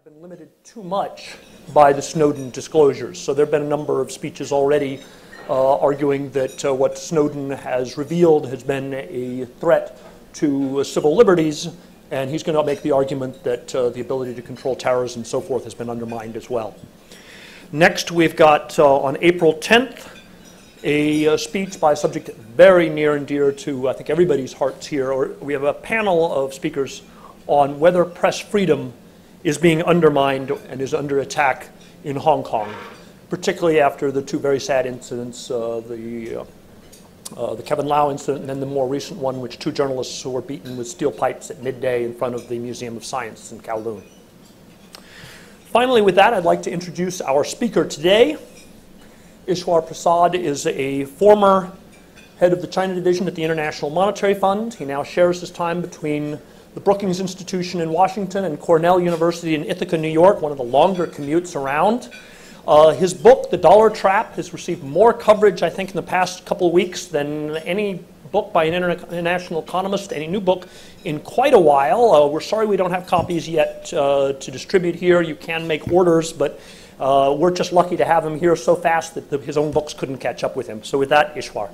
been limited too much by the Snowden disclosures. So there have been a number of speeches already arguing that what Snowden has revealed has been a threat to civil liberties, and he's going to make the argument that the ability to control terrorism and so forth has been undermined as well. Next, we've got on April 10th, a speech by a subject very near and dear to, I think, everybody's hearts here. We have a panel of speakers on whether press freedom is being undermined and is under attack in Hong Kong, particularly after the two very sad incidents, the Kevin Lau incident and then the more recent one, which two journalists who were beaten with steel pipes at midday in front of the Museum of Science in Kowloon. Finally, with that, I'd like to introduce our speaker today. Eswar Prasad is a former head of the China division at the International Monetary Fund. He now shares his time between the Brookings Institution in Washington and Cornell University in Ithaca, New York, one of the longer commutes around. His book, The Dollar Trap, has received more coverage, I think, in the past couple of weeks than any book by an international economist, any new book, in quite a while. We're sorry we don't have copies yet to distribute here. You can make orders, but we're just lucky to have him here so fast that his own books couldn't catch up with him. So with that, Eswar.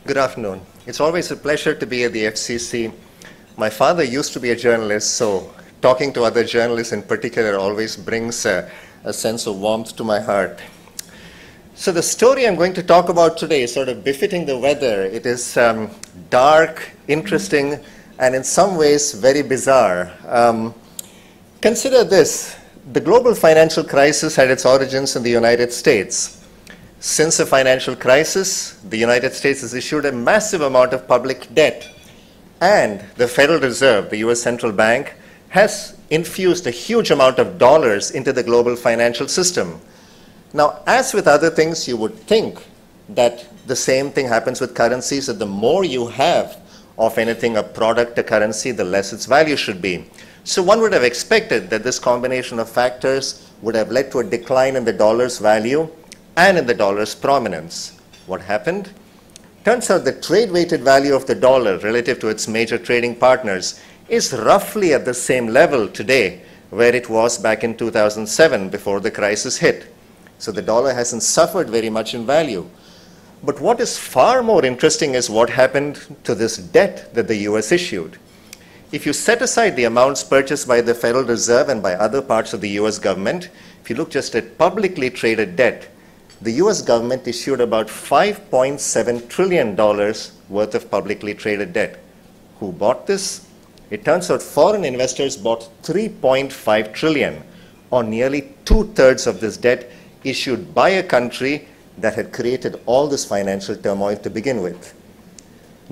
Good afternoon. It's always a pleasure to be at the FCC. My father used to be a journalist, so talking to other journalists in particular always brings a sense of warmth to my heart. So the story I'm going to talk about today is sort of befitting the weather. It is dark, interesting, and in some ways very bizarre. Consider this. The global financial crisis had its origins in the United States. Since the financial crisis, the United States has issued a massive amount of public debt, and the Federal Reserve, the US Central Bank, has infused a huge amount of dollars into the global financial system. Now, as with other things, you would think that the same thing happens with currencies, that the more you have of anything, a product, a currency, the less its value should be. So one would have expected that this combination of factors would have led to a decline in the dollar's value and in the dollar's prominence. What happened? Turns out the trade-weighted value of the dollar relative to its major trading partners is roughly at the same level today where it was back in 2007 before the crisis hit. So the dollar hasn't suffered very much in value. But what is far more interesting is what happened to this debt that the US issued. If you set aside the amounts purchased by the Federal Reserve and by other parts of the US government, if you look just at publicly traded debt, the US government issued about $5.7 trillion worth of publicly traded debt. Who bought this? It turns out foreign investors bought $3.5 trillion, or nearly 2/3 of this debt issued by a country that had created all this financial turmoil to begin with.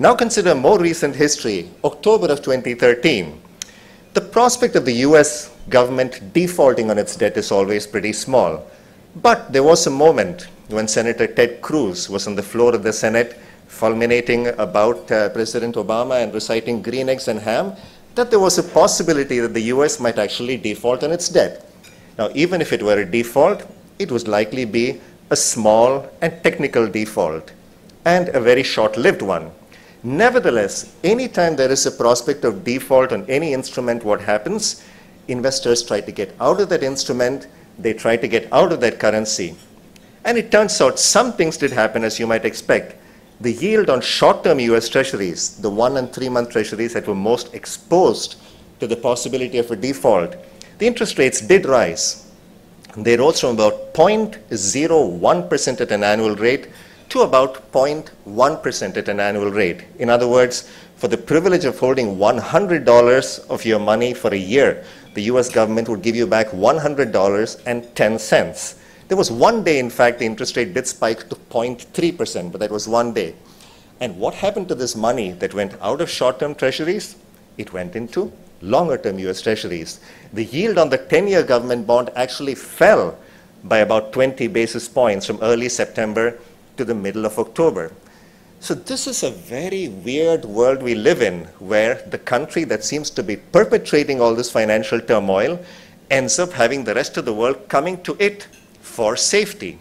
Now consider more recent history, October of 2013. The prospect of the US government defaulting on its debt is always pretty small. But there was a moment when Senator Ted Cruz was on the floor of the Senate fulminating about President Obama and reciting green eggs and ham, that there was a possibility that the US might actually default on its debt. Now, even if it were a default, it would likely be a small and technical default, and a very short-lived one. Nevertheless, anytime there is a prospect of default on any instrument, what happens? Investors try to get out of that instrument, they try to get out of that currency. And it turns out some things did happen, as you might expect. The yield on short-term US treasuries, the 1- and 3-month treasuries that were most exposed to the possibility of a default, the interest rates did rise. They rose from about 0.01% at an annual rate to about 0.1% at an annual rate. In other words, for the privilege of holding $100 of your money for a year, the US government would give you back $100.10. There was one day, in fact, the interest rate did spike to 0.3%, but that was one day. And what happened to this money that went out of short-term treasuries? It went into longer-term US treasuries. The yield on the 10-year government bond actually fell by about 20 basis points from early September to the middle of October. So this is a very weird world we live in, where the country that seems to be perpetrating all this financial turmoil ends up having the rest of the world coming to it for safety.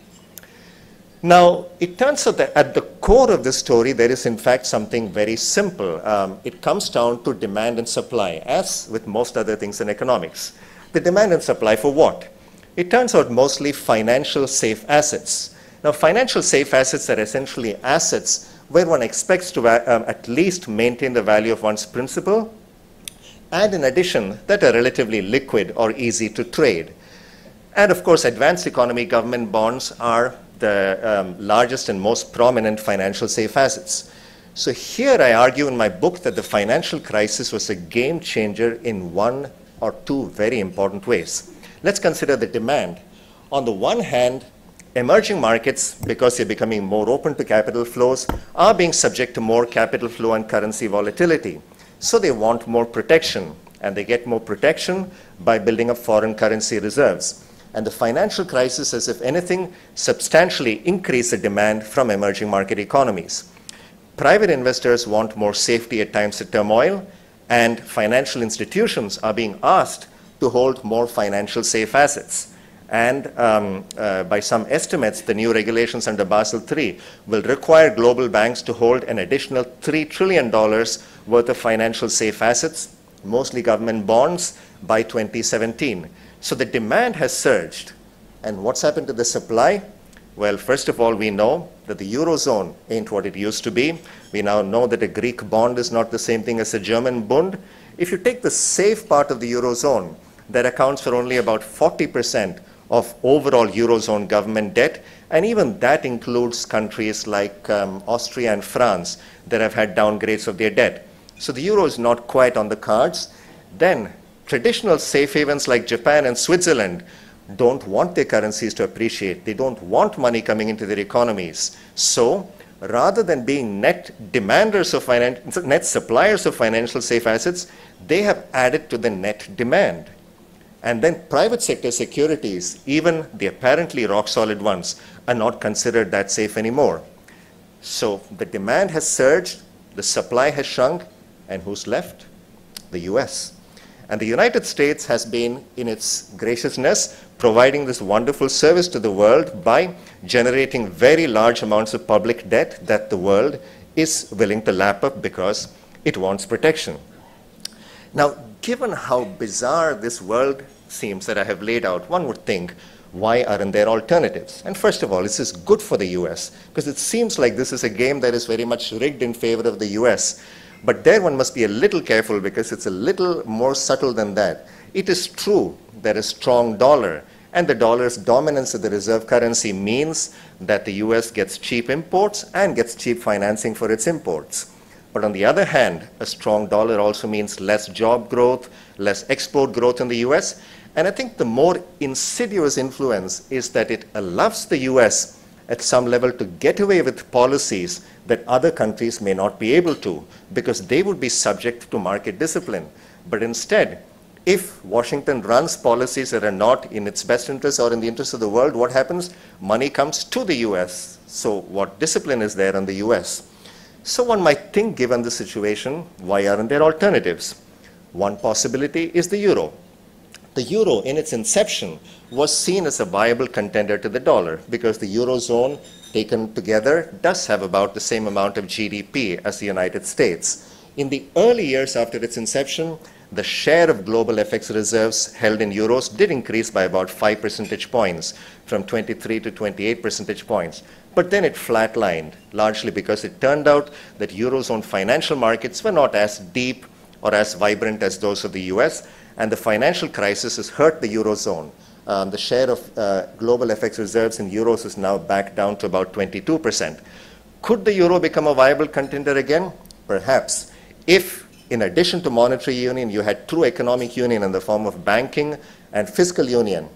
Now, it turns out that at the core of this story, there is in fact something very simple. It comes down to demand and supply, as with most other things in economics. The demand and supply for what? It turns out mostly financial safe assets. Now, financial safe assets are essentially assets where one expects to at least maintain the value of one's principal, and in addition, that are relatively liquid or easy to trade. And of course, advanced economy government bonds are the largest and most prominent financial safe assets. So here I argue in my book that the financial crisis was a game changer in one or two very important ways. Let's consider the demand. On the one hand, emerging markets, because they're becoming more open to capital flows, are being subject to more capital flow and currency volatility. So they want more protection, and they get more protection by building up foreign currency reserves. And the financial crisis has, if anything, substantially increased the demand from emerging market economies. Private investors want more safety at times of turmoil, and financial institutions are being asked to hold more financial safe assets. And by some estimates, the new regulations under Basel III will require global banks to hold an additional $3 trillion worth of financial safe assets, mostly government bonds, by 2017. So the demand has surged. And what's happened to the supply? Well, first of all, we know that the Eurozone ain't what it used to be. We now know that a Greek bond is not the same thing as a German Bund. If you take the safe part of the Eurozone, that accounts for only about 40% of overall Eurozone government debt, and even that includes countries like Austria and France that have had downgrades of their debt. So the euro is not quite on the cards. Then traditional safe havens like Japan and Switzerland don't want their currencies to appreciate. They don't want money coming into their economies. So rather than being net demanders of net suppliers of financial safe assets, they have added to the net demand. And then private sector securities, even the apparently rock-solid ones, are not considered that safe anymore. So the demand has surged, the supply has shrunk, and who's left? The US. And the United States has been, in its graciousness, providing this wonderful service to the world by generating very large amounts of public debt that the world is willing to lap up because it wants protection. Now, given how bizarre this world seems that I have laid out, one would think, why aren't there alternatives? And first of all, this is good for the US, because it seems like this is a game that is very much rigged in favor of the US. But there one must be a little careful, because it's a little more subtle than that. It is true that a strong dollar and the dollar's dominance of the reserve currency means that the US gets cheap imports and gets cheap financing for its imports. But on the other hand, a strong dollar also means less job growth, less export growth in the US. And I think the more insidious influence is that it allows the US at some level to get away with policies that other countries may not be able to, because they would be subject to market discipline. But instead, if Washington runs policies that are not in its best interest or in the interest of the world, what happens? Money comes to the US. So what discipline is there on the US? So one might think, given the situation, why aren't there alternatives? One possibility is the euro. The euro, in its inception, was seen as a viable contender to the dollar, because the Eurozone, taken together, does have about the same amount of GDP as the United States. In the early years after its inception, the share of global FX reserves held in euros did increase by about 5 percentage points, from 23 to 28 percentage points. But then it flatlined, largely because it turned out that Eurozone financial markets were not as deep or as vibrant as those of the US, and the financial crisis has hurt the Eurozone. The share of global FX reserves in euros is now back down to about 22%. Could the euro become a viable contender again? Perhaps. If, in addition to monetary union, you had true economic union in the form of banking and fiscal union.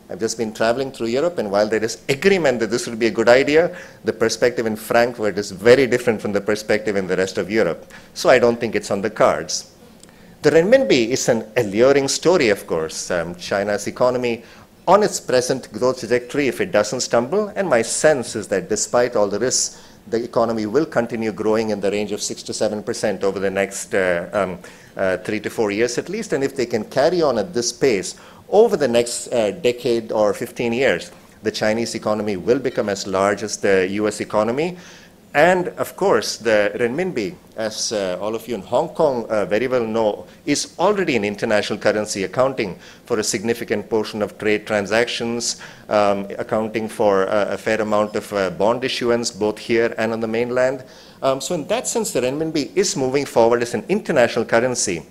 I've just been traveling through Europe, and while there is agreement that this would be a good idea, the perspective in Frankfurt is very different from the perspective in the rest of Europe. So I don't think it's on the cards. The renminbi is an alluring story, of course. China's economy on its present growth trajectory, if it doesn't stumble, and my sense is that despite all the risks, the economy will continue growing in the range of 6 to 7% over the next 3 to 4 years at least. And if they can carry on at this pace over the next decade or 15 years, the Chinese economy will become as large as the US economy. And of course, the renminbi, as all of you in Hong Kong very well know, is already an international currency, accounting for a significant portion of trade transactions, accounting for a fair amount of bond issuance, both here and on the mainland. So in that sense, the renminbi is moving forward as an international currency.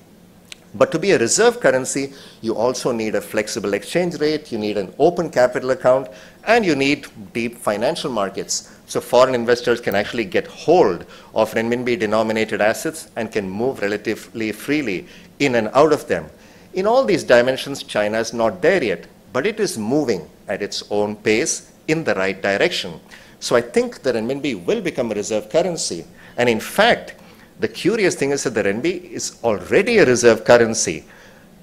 But to be a reserve currency, you also need a flexible exchange rate, you need an open capital account, and you need deep financial markets. So foreign investors can actually get hold of renminbi-denominated assets and can move relatively freely in and out of them. In all these dimensions, China is not there yet, but it is moving at its own pace in the right direction. So I think the renminbi will become a reserve currency. And in fact, the curious thing is that the renminbi is already a reserve currency.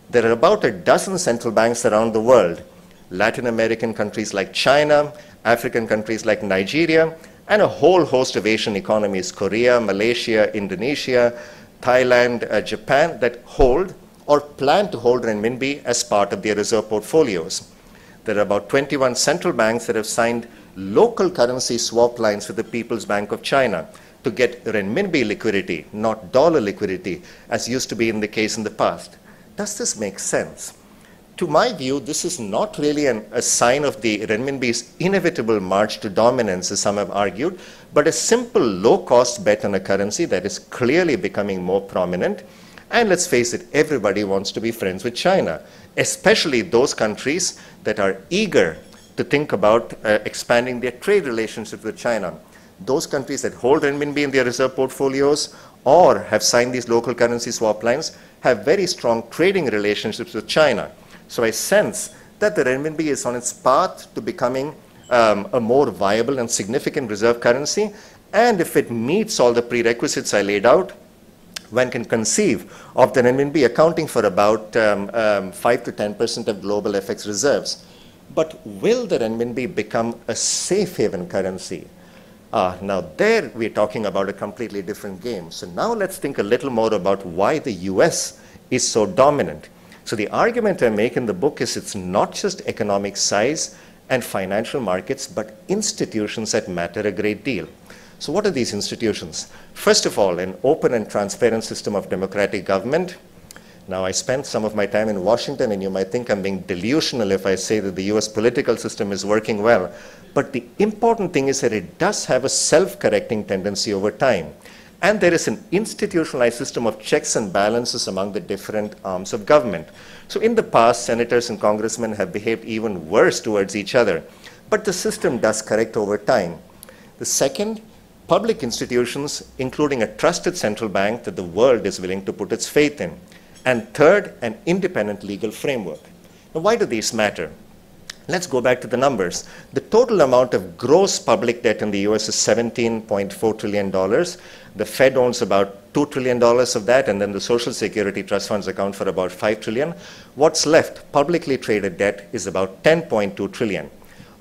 There are about a dozen central banks around the world, Latin American countries like China, African countries like Nigeria, and a whole host of Asian economies, Korea, Malaysia, Indonesia, Thailand, Japan, that hold or plan to hold renminbi as part of their reserve portfolios. There are about 21 central banks that have signed local currency swap lines with the People's Bank of China to get renminbi liquidity, not dollar liquidity, as used to be in the case in the past. Does this make sense? To my view, this is not really a sign of the renminbi's inevitable march to dominance, as some have argued, but a simple low-cost bet on a currency that is clearly becoming more prominent. And let's face it, everybody wants to be friends with China, especially those countries that are eager to think about expanding their trade relationships with China. Those countries that hold renminbi in their reserve portfolios or have signed these local currency swap lines have very strong trading relationships with China. So I sense that the renminbi is on its path to becoming a more viable and significant reserve currency. And if it meets all the prerequisites I laid out, one can conceive of the renminbi accounting for about 5 to 10% of global FX reserves. But will the renminbi become a safe haven currency? Now there we're talking about a completely different game. So now let's think a little more about why the US is so dominant. So the argument I make in the book is it's not just economic size and financial markets, but institutions that matter a great deal. So what are these institutions? First of all, an open and transparent system of democratic government. Now, I spent some of my time in Washington, and you might think I'm being delusional if I say that the US political system is working well. But the important thing is that it does have a self-correcting tendency over time. And there is an institutionalized system of checks and balances among the different arms of government. So in the past, senators and congressmen have behaved even worse towards each other. But the system does correct over time. The second, public institutions, including a trusted central bank that the world is willing to put its faith in. And third, an independent legal framework. Now, why do these matter? Let's go back to the numbers. The total amount of gross public debt in the US is $17.4 trillion. The Fed owns about $2 trillion of that, and then the Social Security trust funds account for about $5 trillion. What's left, publicly traded debt, is about $10.2 trillion.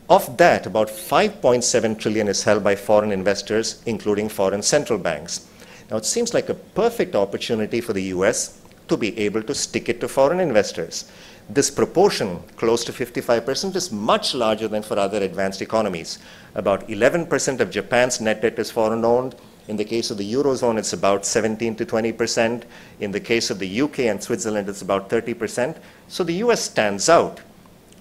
Of that, about $5.7 trillion is held by foreign investors, including foreign central banks. Now, it seems like a perfect opportunity for the US to be able to stick it to foreign investors. This proportion, close to 55%, is much larger than for other advanced economies. About 11% of Japan's net debt is foreign-owned. In the case of the Eurozone, it's about 17 to 20%. In the case of the UK and Switzerland, it's about 30%. So the US stands out.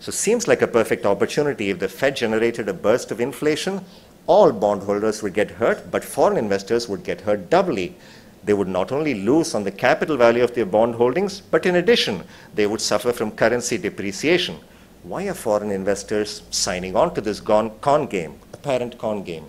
So it seems like a perfect opportunity. If the Fed generated a burst of inflation, all bondholders would get hurt, but foreign investors would get hurt doubly. They would not only lose on the capital value of their bond holdings, but in addition, they would suffer from currency depreciation. Why are foreign investors signing on to this con game, apparent con game?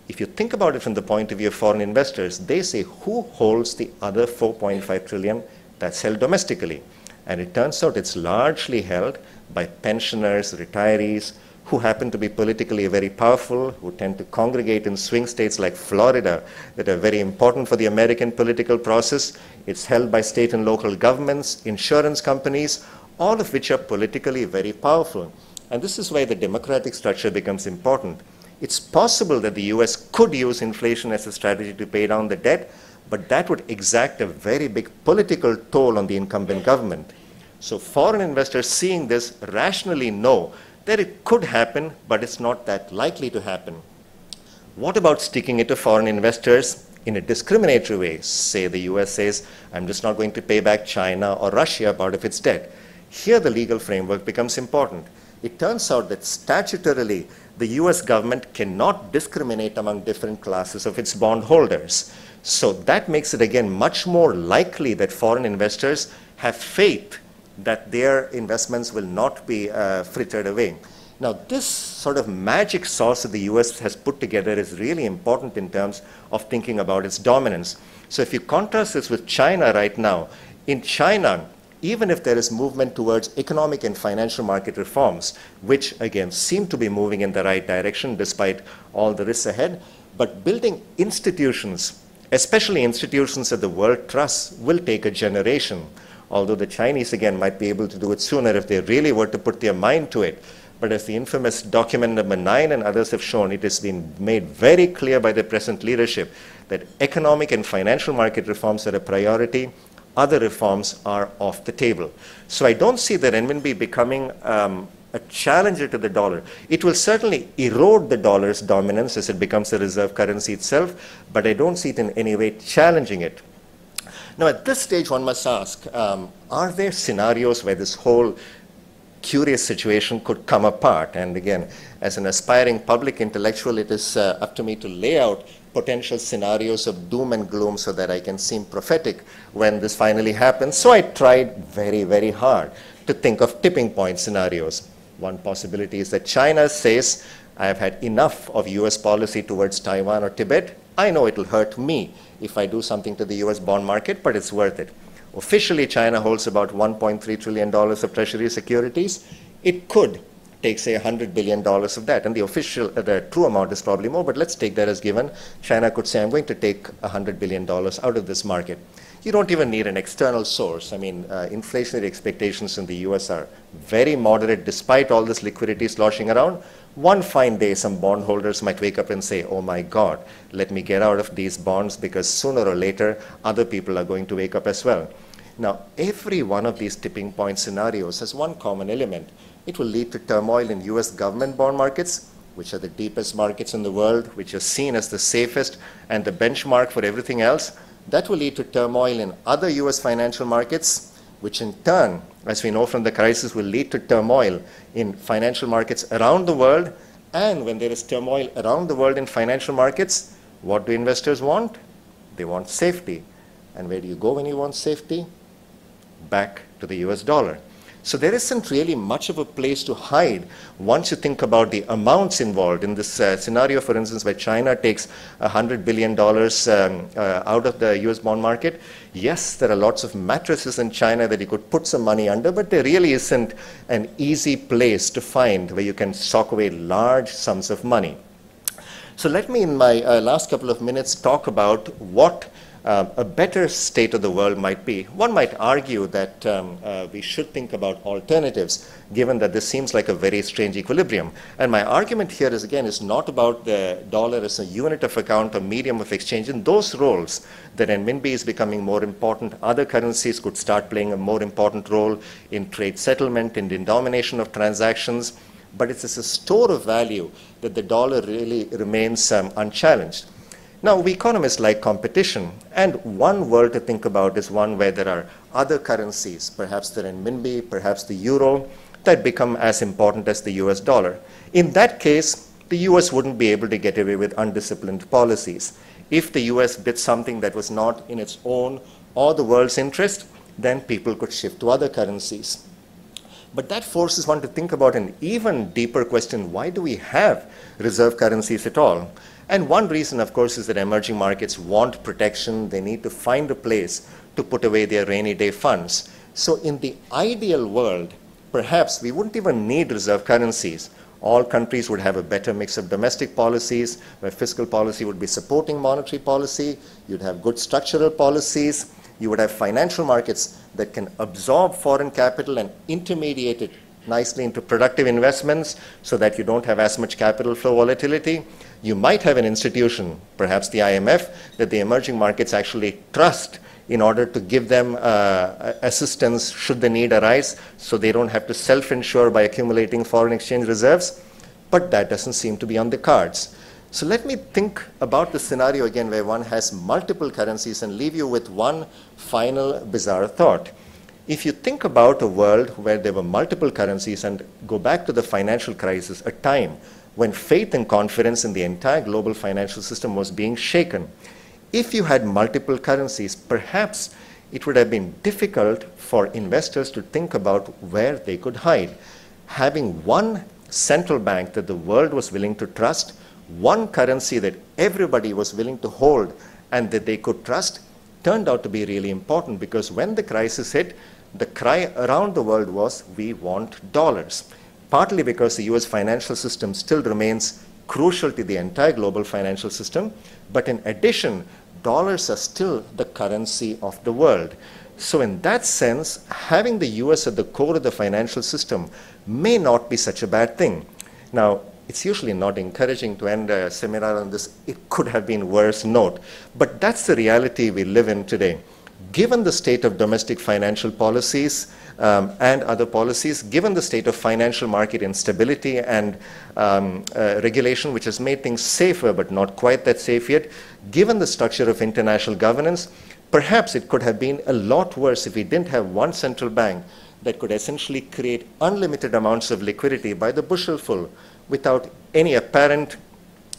If you think about it from the point of view of foreign investors, they say, who holds the other 4.5 trillion that's held domestically? And it turns out it's largely held by pensioners, retirees, who happen to be politically very powerful, who tend to congregate in swing states like Florida that are very important for the American political process. It's held by state and local governments, insurance companies, all of which are politically very powerful. And this is why the democratic structure becomes important. It's possible that the US could use inflation as a strategy to pay down the debt, but that would exact a very big political toll on the incumbent government. So foreign investors seeing this rationally know that it could happen, but it's not that likely to happen. What about sticking it to foreign investors in a discriminatory way? Say the US says, I'm just not going to pay back China or Russia part of its debt. Here the legal framework becomes important. It turns out that statutorily, the US government cannot discriminate among different classes of its bondholders. So that makes it again much more likely that foreign investors have faith that their investments will not be frittered away. Now, this sort of magic sauce that the US has put together is really important in terms of thinking about its dominance. So if you contrast this with China right now, in China, even if there is movement towards economic and financial market reforms, which again seem to be moving in the right direction despite all the risks ahead, but building institutions, especially institutions that the world trusts, will take a generation. Although the Chinese again might be able to do it sooner if they really were to put their mind to it. But as the infamous document number 9 and others have shown, it has been made very clear by the present leadership that economic and financial market reforms are a priority. Other reforms are off the table. So I don't see the renminbi becoming a challenger to the dollar. It will certainly erode the dollar's dominance as it becomes the reserve currency itself, but I don't see it in any way challenging it. Now, at this stage, one must ask, are there scenarios where this whole curious situation could come apart? And again, as an aspiring public intellectual, it is up to me to lay out potential scenarios of doom and gloom so that I can seem prophetic when this finally happens. So I tried very, very hard to think of tipping point scenarios. One possibility is that China says, I have had enough of US policy towards Taiwan or Tibet. I know it will hurt me if I do something to the US bond market, but it's worth it. Officially, China holds about $1.3 trillion of treasury securities. It could take, say, $100 billion of that. And the true amount is probably more, but let's take that as given. China could say, I'm going to take $100 billion out of this market. You don't even need an external source. I mean, inflationary expectations in the US are very moderate despite all this liquidity sloshing around. One fine day, some bondholders might wake up and say, oh my God, let me get out of these bonds because sooner or later, other people are going to wake up as well. Now, every one of these tipping point scenarios has one common element. It will lead to turmoil in US government bond markets, which are the deepest markets in the world, which are seen as the safest and the benchmark for everything else. That will lead to turmoil in other US financial markets, which in turn, as we know from the crisis, will lead to turmoil in financial markets around the world. And when there is turmoil around the world in financial markets, what do investors want? They want safety. And where do you go when you want safety? Back to the US dollar. So there isn't really much of a place to hide once you think about the amounts involved in this scenario, for instance, where China takes $100 billion out of the US bond market. Yes, there are lots of mattresses in China that you could put some money under, but there really isn't an easy place to find where you can sock away large sums of money. So let me, in my last couple of minutes, talk about what a better state of the world might be. One might argue that we should think about alternatives, given that this seems like a very strange equilibrium. And my argument here is, again, is not about the dollar as a unit of account or medium of exchange. In those roles, the renminbi is becoming more important. Other currencies could start playing a more important role in trade settlement, in denomination of transactions. But it's as a store of value that the dollar really remains unchallenged. Now, we economists like competition, and one world to think about is one where there are other currencies, perhaps the renminbi, perhaps the euro, that become as important as the US dollar. In that case, the US wouldn't be able to get away with undisciplined policies. If the US did something that was not in its own or the world's interest, then people could shift to other currencies. But that forces one to think about an even deeper question: why do we have reserve currencies at all? And one reason, of course, is that emerging markets want protection. They need to find a place to put away their rainy day funds. So in the ideal world, perhaps we wouldn't even need reserve currencies. All countries would have a better mix of domestic policies, where fiscal policy would be supporting monetary policy. You'd have good structural policies. You would have financial markets that can absorb foreign capital and intermediate it nicely into productive investments so that you don't have as much capital flow volatility. You might have an institution, perhaps the IMF, that the emerging markets actually trust in order to give them assistance should the need arise, so they don't have to self-insure by accumulating foreign exchange reserves. But that doesn't seem to be on the cards. So let me think about the scenario again where one has multiple currencies and leave you with one final bizarre thought. If you think about a world where there were multiple currencies and go back to the financial crisis, a time when faith and confidence in the entire global financial system was being shaken, if you had multiple currencies, perhaps it would have been difficult for investors to think about where they could hide. Having one central bank that the world was willing to trust, one currency that everybody was willing to hold and that they could trust, turned out to be really important, because when the crisis hit, the cry around the world was, we want dollars. Partly because the US financial system still remains crucial to the entire global financial system, but in addition, dollars are still the currency of the world. So in that sense, having the US at the core of the financial system may not be such a bad thing. Now, it's usually not encouraging to end a seminar on this, it could have been worse note, but that's the reality we live in today. Given the state of domestic financial policies and other policies, given the state of financial market instability and regulation, which has made things safer but not quite that safe yet, given the structure of international governance, perhaps it could have been a lot worse if we didn't have one central bank that could essentially create unlimited amounts of liquidity by the bushelful without any apparent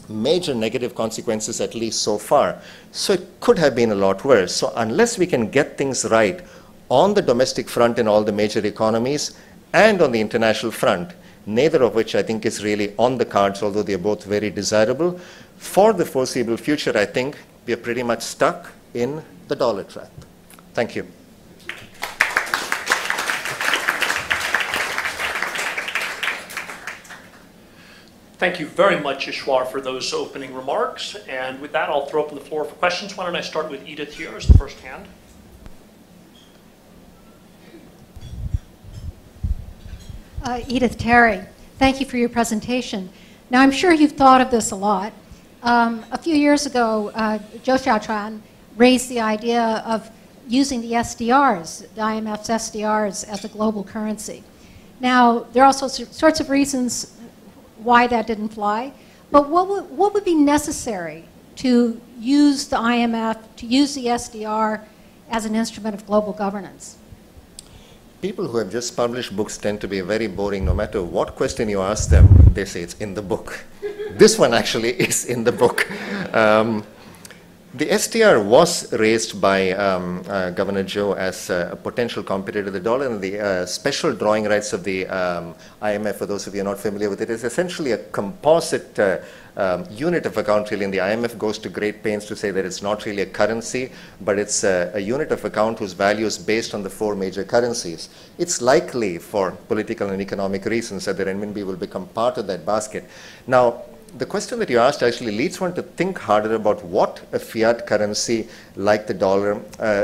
major negative consequences, at least so far. So it could have been a lot worse. So unless we can get things right on the domestic front in all the major economies and on the international front, neither of which I think is really on the cards, although they are both very desirable, for the foreseeable future, I think we are pretty much stuck in the dollar trap. Thank you. Thank you very much, Eswar, for those opening remarks. And with that, I'll throw open the floor for questions. Why don't I start with Edith here as the first hand? Edith Terry, thank you for your presentation. Now, I'm sure you've thought of this a lot. A few years ago, Zhou Xiaochuan raised the idea of using the SDRs, the IMF's SDRs, as a global currency. Now, there are also sorts of reasons why that didn't fly, but what would be necessary to use the IMF, to use the SDR as an instrument of global governance? People who have just published books tend to be very boring. No matter what question you ask them, they say it's in the book. This one actually is in the book. The SDR was raised by Governor Zhou as a potential competitor to the dollar, and the special drawing rights of the IMF, for those of you who are not familiar with it, is essentially a composite unit of account really, and the IMF goes to great pains to say that it's not really a currency, but it's a unit of account whose value is based on the four major currencies. It's likely, for political and economic reasons, that the Renminbi will become part of that basket. Now, the question that you asked actually leads one to think harder about what a fiat currency like the dollar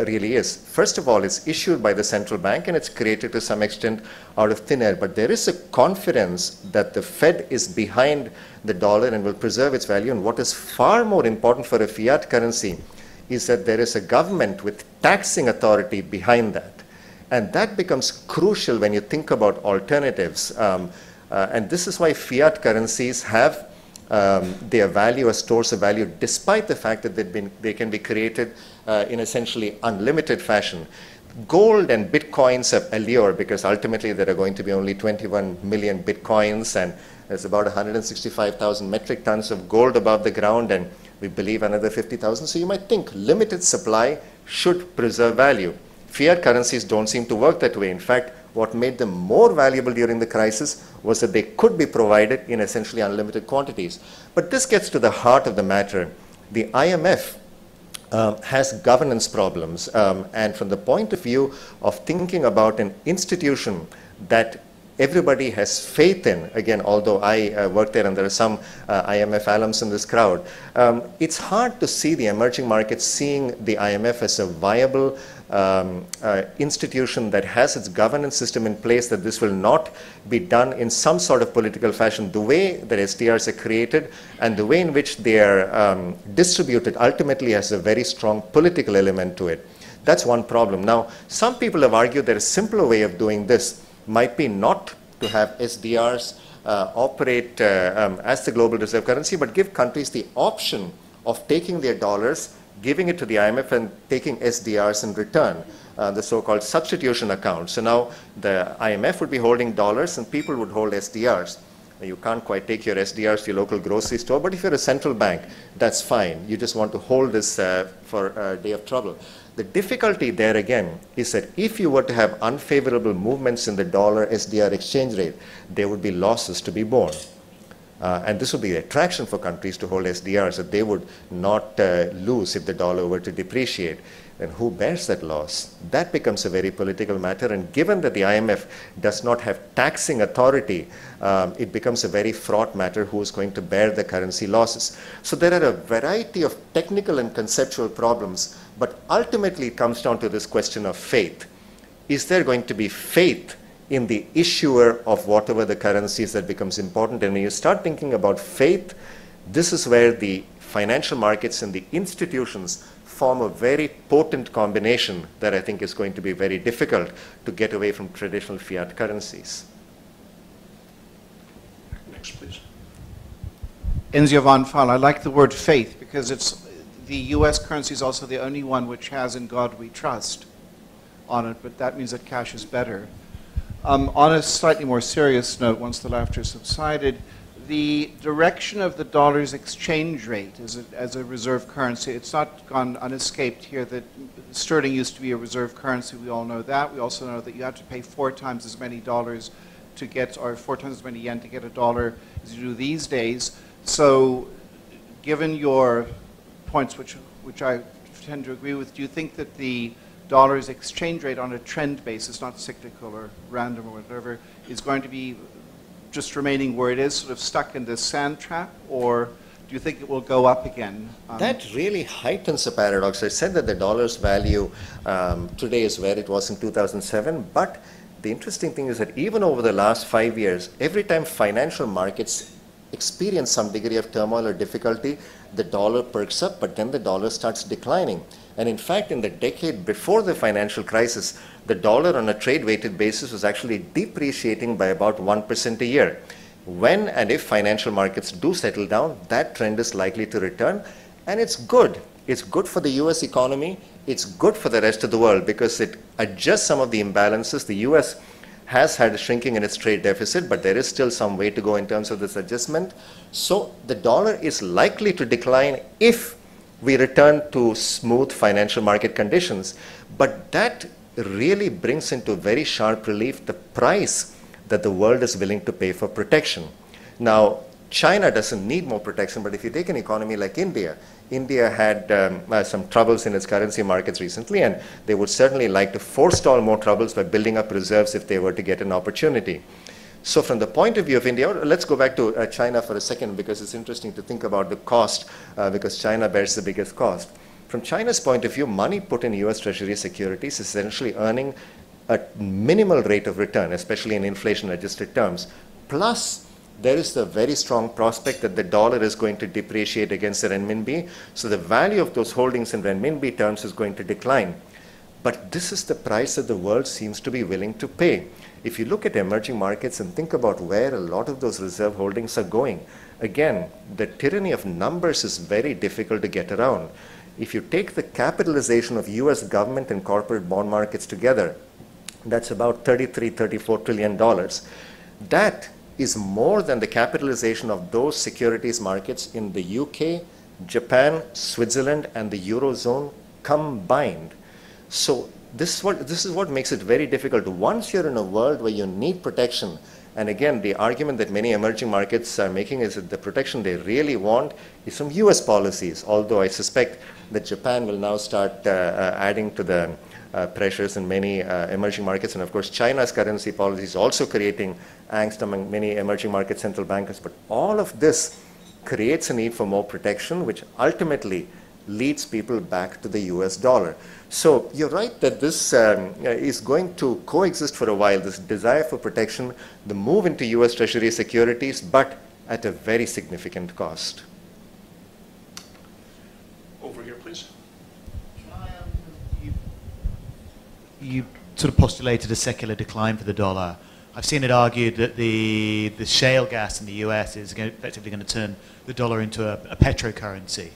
really is. First of all, it's issued by the central bank and it's created to some extent out of thin air. But there is a confidence that the Fed is behind the dollar and will preserve its value. And what is far more important for a fiat currency is that there is a government with taxing authority behind that. And that becomes crucial when you think about alternatives. And this is why fiat currencies have their value as stores of value, despite the fact that they can be created in essentially unlimited fashion. Gold and bitcoins have allure because ultimately there are going to be only 21 million bitcoins and there's about 165,000 metric tons of gold above the ground and we believe another 50,000. So you might think limited supply should preserve value. Fiat currencies don't seem to work that way. In fact, what made them more valuable during the crisis was that they could be provided in essentially unlimited quantities. But this gets to the heart of the matter. The IMF has governance problems. And from the point of view of thinking about an institution that everybody has faith in, again, although I work there and there are some IMF alums in this crowd, it's hard to see the emerging markets seeing the IMF as a viable institution that has its governance system in place, that this will not be done in some sort of political fashion. The way that SDRs are created and the way in which they are distributed ultimately has a very strong political element to it. That's one problem. Now, some people have argued that a simpler way of doing this might be not to have SDRs operate as the global reserve currency, but give countries the option of taking their dollars, giving it to the IMF, and taking SDRs in return, the so-called substitution account. So now the IMF would be holding dollars and people would hold SDRs. You can't quite take your SDRs to your local grocery store, but if you're a central bank, that's fine. You just want to hold this for a day of trouble. The difficulty there again is that if you were to have unfavorable movements in the dollar SDR exchange rate, there would be losses to be borne. And this would be the attraction for countries to hold SDRs, that they would not lose if the dollar were to depreciate. And who bears that loss? That becomes a very political matter. And given that the IMF does not have taxing authority, it becomes a very fraught matter who is going to bear the currency losses. So there are a variety of technical and conceptual problems, but ultimately it comes down to this question of faith. Is there going to be faith in the issuer of whatever the currencies that becomes important? And when you start thinking about faith, this is where the financial markets and the institutions form a very potent combination that I think is going to be very difficult to get away from traditional fiat currencies. Next, please. Enzio von Fall, I like the word faith because the US currency is also the only one which has "in God we trust" on it, but that means that cash is better. On a slightly more serious note, once the laughter subsided, the direction of the dollar's exchange rate as a reserve currency, it's not gone unescaped here that sterling used to be a reserve currency. We all know that. We also know that you have to pay 4 times as many dollars to get, or 4 times as many yen to get a dollar as you do these days. So given your points, which I tend to agree with, do you think that the dollar's exchange rate on a trend basis, not cyclical or random or whatever, is going to be just remaining where it is, sort of stuck in this sand trap, or do you think it will go up again? That really heightens a paradox. I said that the dollar's value today is where it was in 2007, but the interesting thing is that even over the last 5 years, every time financial markets experience some degree of turmoil or difficulty, the dollar perks up, but then the dollar starts declining. And in fact, in the decade before the financial crisis, the dollar on a trade-weighted basis was actually depreciating by about 1% a year. When and if financial markets do settle down, that trend is likely to return, and it's good. It's good for the US economy. It's good for the rest of the world because it adjusts some of the imbalances. The US has had a shrinking in its trade deficit, but there is still some way to go in terms of this adjustment. So the dollar is likely to decline if we return to smooth financial market conditions. But that really brings into very sharp relief the price that the world is willing to pay for protection. Now, China doesn't need more protection, but if you take an economy like India, India had some troubles in its currency markets recently, and they would certainly like to forestall more troubles by building up reserves if they were to get an opportunity. So from the point of view of India, let's go back to China for a second, because it's interesting to think about the cost, because China bears the biggest cost. From China's point of view, money put in US Treasury securities is essentially earning a minimal rate of return, especially in inflation-adjusted terms. Plus, there is the very strong prospect that the dollar is going to depreciate against the renminbi, so the value of those holdings in renminbi terms is going to decline. But this is the price that the world seems to be willing to pay. If you look at emerging markets and think about where a lot of those reserve holdings are going, again, the tyranny of numbers is very difficult to get around. If you take the capitalization of US government and corporate bond markets together, that's about $34 trillion. That is more than the capitalization of those securities markets in the UK, Japan, Switzerland, and the Eurozone combined. So this is what makes it very difficult. Once you're in a world where you need protection, and again, the argument that many emerging markets are making is that the protection they really want is from US policies, although I suspect that Japan will now start adding to the pressures in many emerging markets. And of course, China's currency policy is also creating angst among many emerging market central bankers. But all of this creates a need for more protection, which ultimately leads people back to the US dollar. So you're right that this is going to coexist for a while, this desire for protection, the move into US Treasury securities, but at a very significant cost. Over here, please. you sort of postulated a secular decline for the dollar. I've seen it argued that the shale gas in the US is effectively going to turn the dollar into a petrocurrency.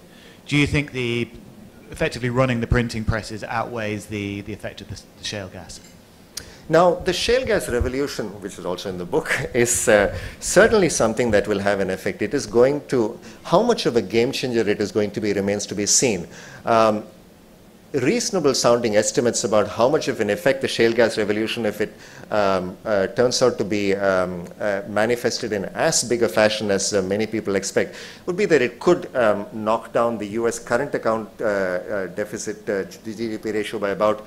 Do you think the effectively running the printing presses outweighs the effect of the shale gas? Now, the shale gas revolution, which is also in the book, is certainly something that will have an effect. It is going to, how much of a game changer it is going to be remains to be seen. Reasonable sounding estimates about how much of an effect the shale gas revolution, if it turns out to be manifested in as big a fashion as many people expect, would be that it could knock down the US current account deficit to GDP ratio by about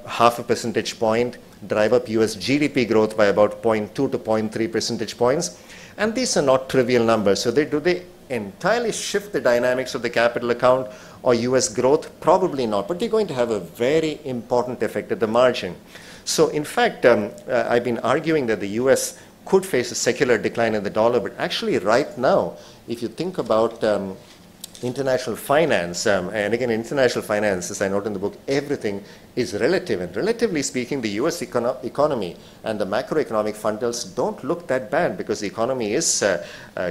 half a percentage point, drive up US GDP growth by about 0.2 to 0.3 percentage points. And these are not trivial numbers. So do they entirely shift the dynamics of the capital account or US growth? Probably not, but they're going to have a very important effect at the margin. So in fact, I've been arguing that the US could face a secular decline in the dollar, but actually right now, if you think about international finance, and again, international finance, as I note in the book, everything is relative. And relatively speaking, the US economy and the macroeconomic fundamentals don't look that bad because the economy is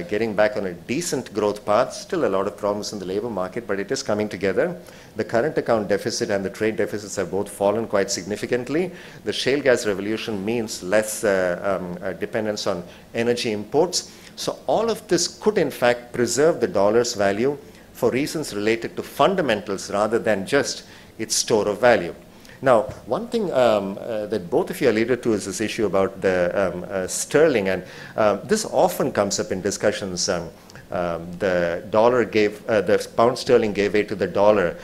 getting back on a decent growth path. Still a lot of problems in the labor market, but it is coming together. The current account deficit and the trade deficits have both fallen quite significantly. The shale gas revolution means less dependence on energy imports. So all of this could in fact preserve the dollar's value for reasons related to fundamentals rather than just its store of value. Now, one thing that both of you alluded to is this issue about the sterling, and this often comes up in discussions. The pound sterling gave way to the dollar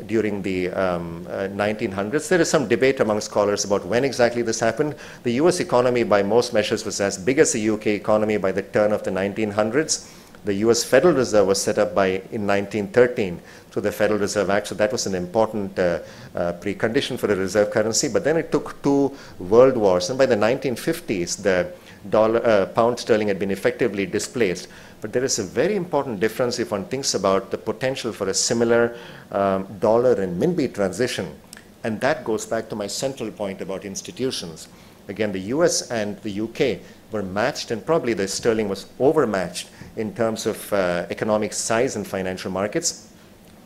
during the 1900s. There is some debate among scholars about when exactly this happened. The US economy, by most measures, was as big as the UK economy by the turn of the 1900s. The US Federal Reserve was set up in 1913 through the Federal Reserve Act, so that was an important precondition for a reserve currency. But then it took two world wars, and by the 1950s, the pound sterling had been effectively displaced. But there is a very important difference if one thinks about the potential for a similar dollar and Renminbi transition, and that goes back to my central point about institutions. Again, the US and the UK were matched, and probably the sterling was overmatched in terms of economic size and financial markets,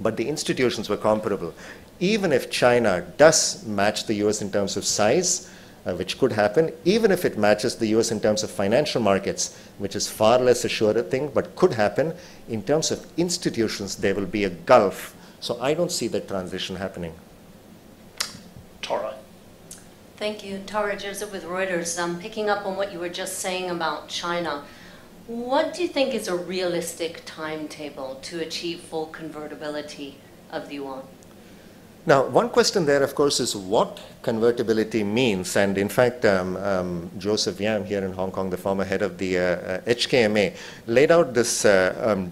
but the institutions were comparable. Even if China does match the US in terms of size, which could happen, even if it matches the US in terms of financial markets, which is far less a sure thing, but could happen, in terms of institutions, there will be a gulf. So I don't see that transition happening. Tara. Thank you. Tara Joseph with Reuters. Picking up on what you were just saying about China, what do you think is a realistic timetable to achieve full convertibility of the yuan? Now, one question there, of course, is what convertibility means. And in fact, Joseph Yam here in Hong Kong, the former head of the HKMA, laid out this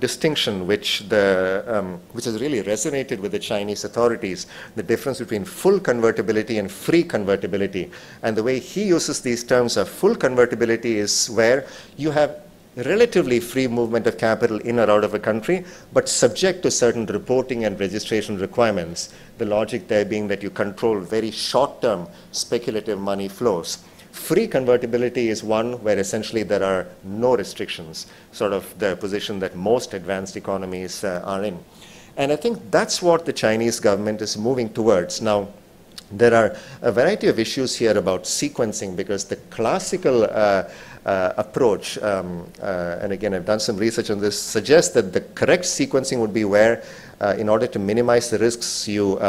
distinction which has really resonated with the Chinese authorities, the difference between full convertibility and free convertibility. And the way he uses these terms of full convertibility is where you have relatively free movement of capital in or out of a country, but subject to certain reporting and registration requirements. The logic there being that you control very short-term speculative money flows. Free convertibility is one where essentially there are no restrictions, sort of the position that most advanced economies are in. And I think that's what the Chinese government is moving towards. Now, there are a variety of issues here about sequencing, because the classical approach, and again, I've done some research on this, suggests that the correct sequencing would be where, in order to minimize the risks, you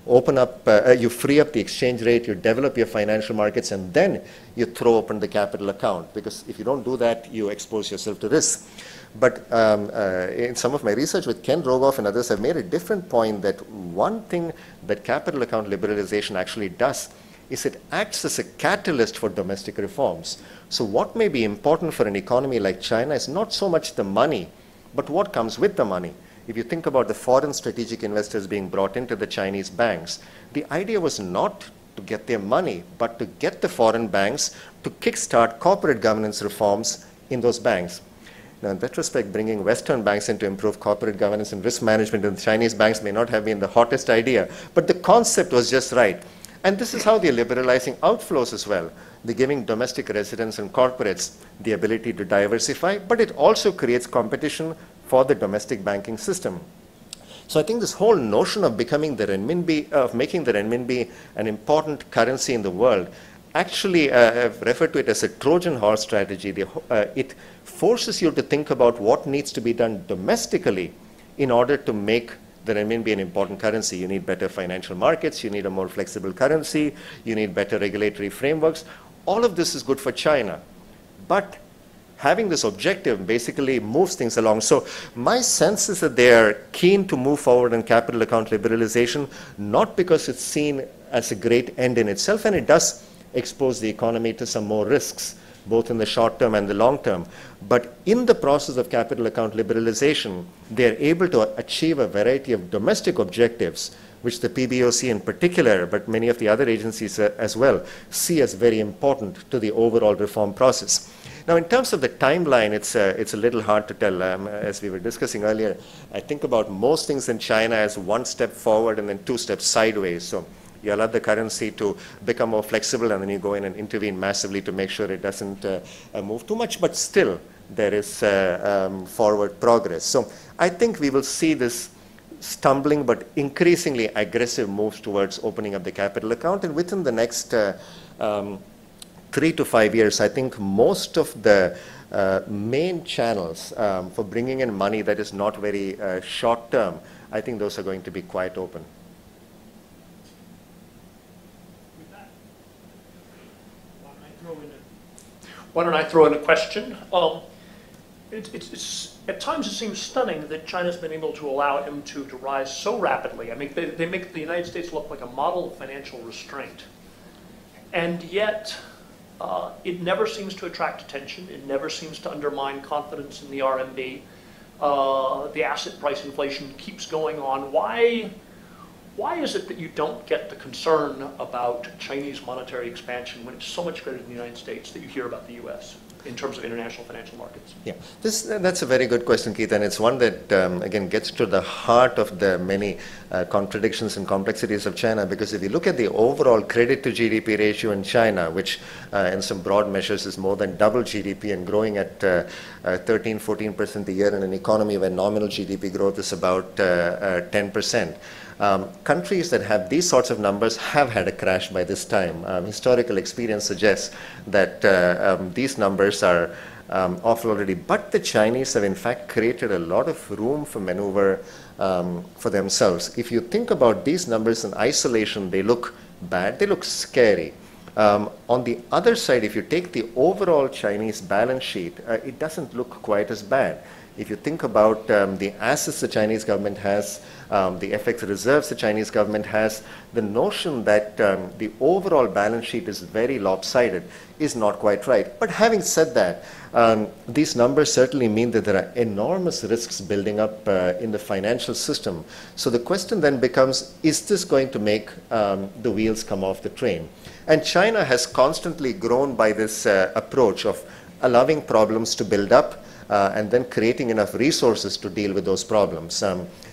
you free up the exchange rate, you develop your financial markets, and then you throw open the capital account. Because if you don't do that, you expose yourself to risk. But in some of my research with Ken Rogoff and others, I've made a different point that one thing that capital account liberalization actually does is it acts as a catalyst for domestic reforms. So what may be important for an economy like China is not so much the money, but what comes with the money. If you think about the foreign strategic investors being brought into the Chinese banks, the idea was not to get their money, but to get the foreign banks to kickstart corporate governance reforms in those banks. Now, in retrospect, bringing Western banks in to improve corporate governance and risk management in the Chinese banks may not have been the hottest idea, but the concept was just right. And this is how they're liberalizing outflows as well. They're giving domestic residents and corporates the ability to diversify, but it also creates competition for the domestic banking system. So I think this whole notion of becoming the renminbi, of making the renminbi an important currency in the world, actually I've referred to it as a Trojan horse strategy. It forces you to think about what needs to be done domestically in order to make the renminbi an important currency. You need better financial markets, you need a more flexible currency, you need better regulatory frameworks. All of this is good for China. But having this objective basically moves things along. So my sense is that they are keen to move forward in capital account liberalization, not because it's seen as a great end in itself, and it does expose the economy to some more risks, both in the short term and the long term. But in the process of capital account liberalization, they're able to achieve a variety of domestic objectives, which the PBOC in particular, but many of the other agencies as well, see as very important to the overall reform process. Now, in terms of the timeline, it's a little hard to tell. As we were discussing earlier, I think about most things in China as one step forward and then two steps sideways. So you allow the currency to become more flexible, and then you go in and intervene massively to make sure it doesn't move too much, but still there is forward progress. So I think we will see this stumbling but increasingly aggressive moves towards opening up the capital account, and within the next 3 to 5 years, I think most of the main channels for bringing in money that is not very short term, I think those are going to be quite open. Why don't I throw in a question? At times it seems stunning that China's been able to allow M2 to rise so rapidly. I mean, they make the United States look like a model of financial restraint. And yet, it never seems to attract attention. It never seems to undermine confidence in the RMB. The asset price inflation keeps going on. Why is it that you don't get the concern about Chinese monetary expansion when it's so much greater than the United States that you hear about the US in terms of international financial markets? Yeah, that's a very good question, Keith, and it's one that, again, gets to the heart of the many contradictions and complexities of China, because if you look at the overall credit to GDP ratio in China, which in some broad measures is more than double GDP and growing at 13-14% a year in an economy where nominal GDP growth is about 10%. Countries that have these sorts of numbers have had a crash by this time. Historical experience suggests that these numbers are awful already. But the Chinese have in fact created a lot of room for maneuver for themselves. If you think about these numbers in isolation, they look bad, they look scary. On the other side, if you take the overall Chinese balance sheet, it doesn't look quite as bad. If you think about the assets the Chinese government has, the FX reserves the Chinese government has, the notion that the overall balance sheet is very lopsided is not quite right. But having said that, these numbers certainly mean that there are enormous risks building up in the financial system. So the question then becomes, is this going to make the wheels come off the train? And China has constantly grown by this approach of allowing problems to build up and then creating enough resources to deal with those problems.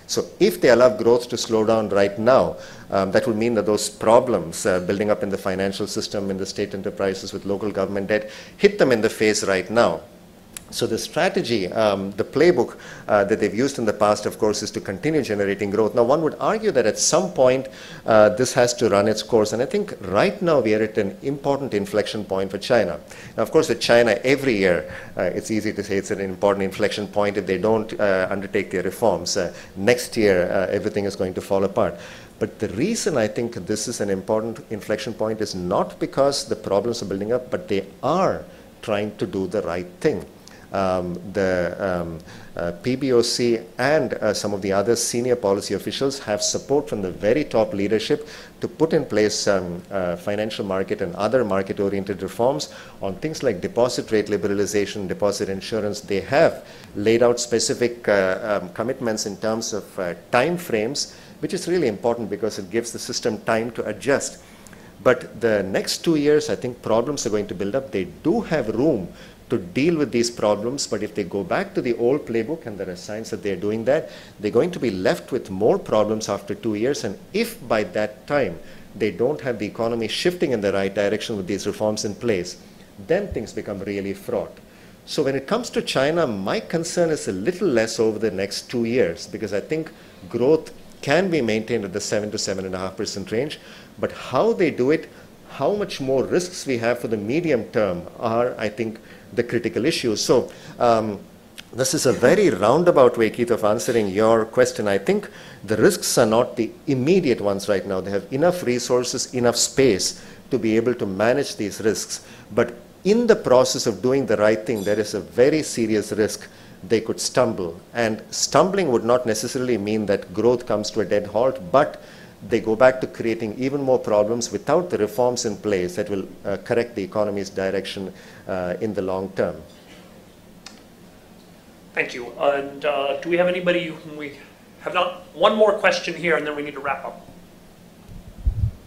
So if they allow growth to slow down right now, that would mean that those problems building up in the financial system, in the state enterprises with local government debt, hit them in the face right now. So the strategy, the playbook that they've used in the past, of course, is to continue generating growth. Now, one would argue that at some point, this has to run its course. And I think right now we are at an important inflection point for China. Now, of course, with China, every year, it's easy to say it's an important inflection point if they don't undertake their reforms. Next year, everything is going to fall apart. But the reason I think this is an important inflection point is not because the problems are building up, but they are trying to do the right thing. The PBOC and some of the other senior policy officials have support from the very top leadership to put in place financial market and other market-oriented reforms on things like deposit rate liberalization, deposit insurance. They have laid out specific commitments in terms of time frames, which is really important because it gives the system time to adjust. But the next 2 years, I think problems are going to build up. They do have room to deal with these problems, but if they go back to the old playbook, and there are signs that they're doing that, they're going to be left with more problems after 2 years. And if by that time they don't have the economy shifting in the right direction with these reforms in place, then things become really fraught. So when it comes to China, my concern is a little less over the next 2 years, because I think growth can be maintained at the 7 to 7.5% range, but how they do it, how much more risks we have for the medium term are, I think, the critical issues. So this is a very roundabout way, Keith, of answering your question. I think the risks are not the immediate ones right now. They have enough resources, enough space to be able to manage these risks. But in the process of doing the right thing, there is a very serious risk they could stumble. And stumbling would not necessarily mean that growth comes to a dead halt, but they go back to creating even more problems without the reforms in place that will correct the economy's direction in the long term. Thank you. And do we have anybody whom we have not? One more question here, and then we need to wrap up.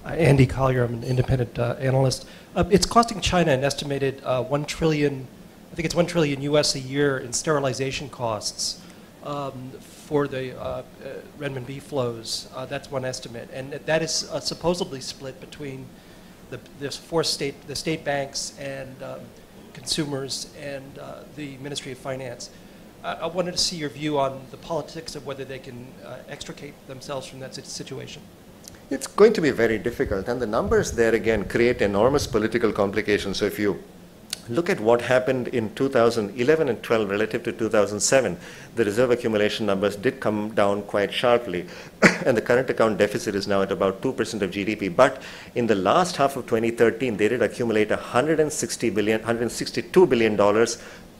Andy Collier, I'm an independent analyst. It's costing China an estimated 1 trillion, I think it's 1 trillion US a year in sterilization costs for the Renminbi flows. That's one estimate. And that is supposedly split between the state banks and consumers and the Ministry of Finance. I wanted to see your view on the politics of whether they can extricate themselves from that situation. It's going to be very difficult, and the numbers there again create enormous political complications. So if you look at what happened in 2011 and 12 relative to 2007, the reserve accumulation numbers did come down quite sharply, and the current account deficit is now at about 2% of GDP. But in the last half of 2013, they did accumulate $162 billion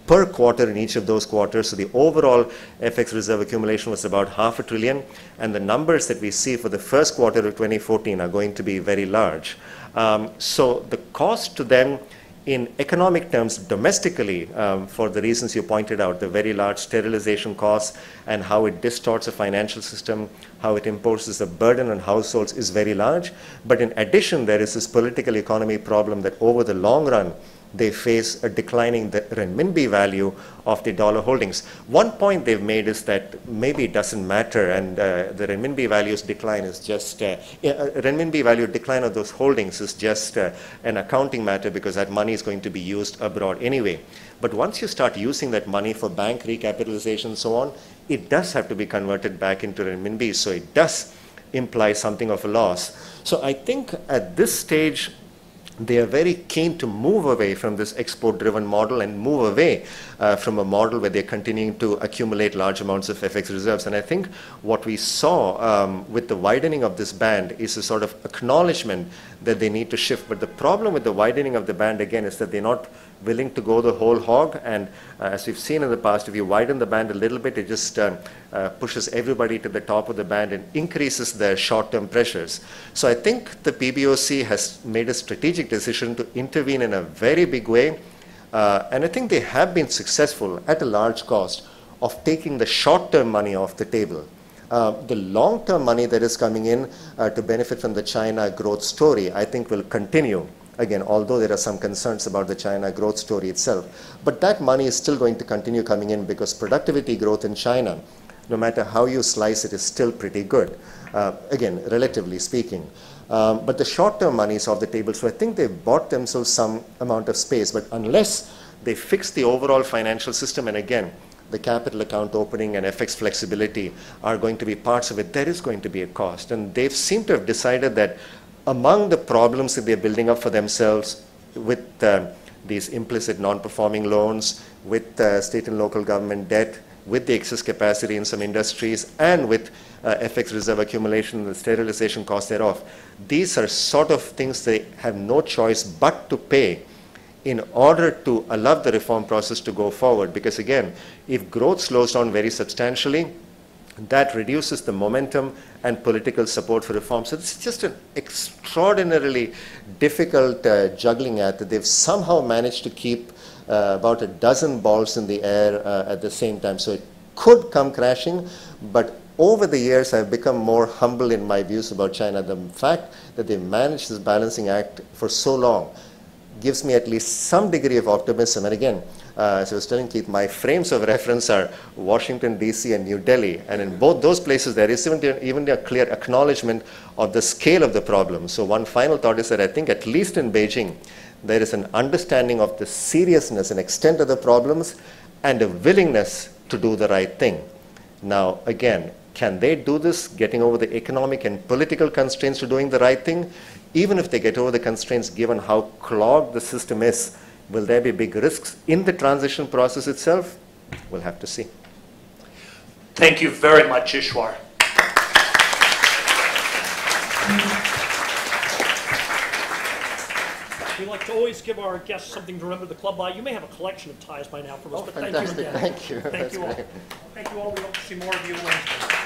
per quarter in each of those quarters. So the overall FX reserve accumulation was about $500 billion, and the numbers that we see for the first quarter of 2014 are going to be very large. So the cost to them in economic terms domestically, for the reasons you pointed out, the very large sterilization costs and how it distorts a financial system, how it imposes a burden on households is very large. But in addition, there is this political economy problem that over the long run, they face a declining the renminbi value of the dollar holdings. One point they've made is that maybe it doesn't matter, and the renminbi value's decline is just, renminbi value decline of those holdings is just an accounting matter, because that money is going to be used abroad anyway. But once you start using that money for bank recapitalization and so on, it does have to be converted back into renminbi, so it does imply something of a loss. So I think at this stage, they are very keen to move away from this export-driven model and move away from a model where they're continuing to accumulate large amounts of FX reserves. And I think what we saw with the widening of this band is a sort of acknowledgement that they need to shift. But the problem with the widening of the band, again, is that they're not willing to go the whole hog. And as we've seen in the past, if you widen the band a little bit, it just pushes everybody to the top of the band and increases their short-term pressures. So I think the PBOC has made a strategic decision to intervene in a very big way. And I think they have been successful at a large cost of taking the short-term money off the table. The long-term money that is coming in to benefit from the China growth story, I think will continue. Again, although there are some concerns about the China growth story itself. But that money is still going to continue coming in, because productivity growth in China, no matter how you slice it, is still pretty good, again, relatively speaking. But the short-term money is off the table, so I think they've bought themselves some amount of space. But unless they fix the overall financial system, and again, the capital account opening and FX flexibility are going to be parts of it, there is going to be a cost. And they've seemed to have decided that among the problems that they're building up for themselves with these implicit non-performing loans, with state and local government debt, with the excess capacity in some industries, and with FX reserve accumulation and the sterilization cost thereof, these are sort of things they have no choice but to pay in order to allow the reform process to go forward. Because again, if growth slows down very substantially, that reduces the momentum and political support for reform. So it's just an extraordinarily difficult juggling act that they've somehow managed to keep about a dozen balls in the air at the same time. So it could come crashing, but over the years I've become more humble in my views about China. The fact that they managed this balancing act for so long, gives me at least some degree of optimism. And again, as I was telling Keith, my frames of reference are Washington, D.C. and New Delhi. And in both those places, there is even a clear acknowledgement of the scale of the problem. So one final thought is that I think at least in Beijing, there is an understanding of the seriousness and extent of the problems and a willingness to do the right thing. Now, again, can they do this, getting over the economic and political constraints to doing the right thing? Even if they get over the constraints, given how clogged the system is, will there be big risks in the transition process itself? We'll have to see. Thank you very much, Eswar. We like to always give our guests something to remember the club by. You may have a collection of ties by now from us, but fantastic. thank you again. Thank you. Thank That's you all. great. Thank you all. We hope to see more of you Wednesday.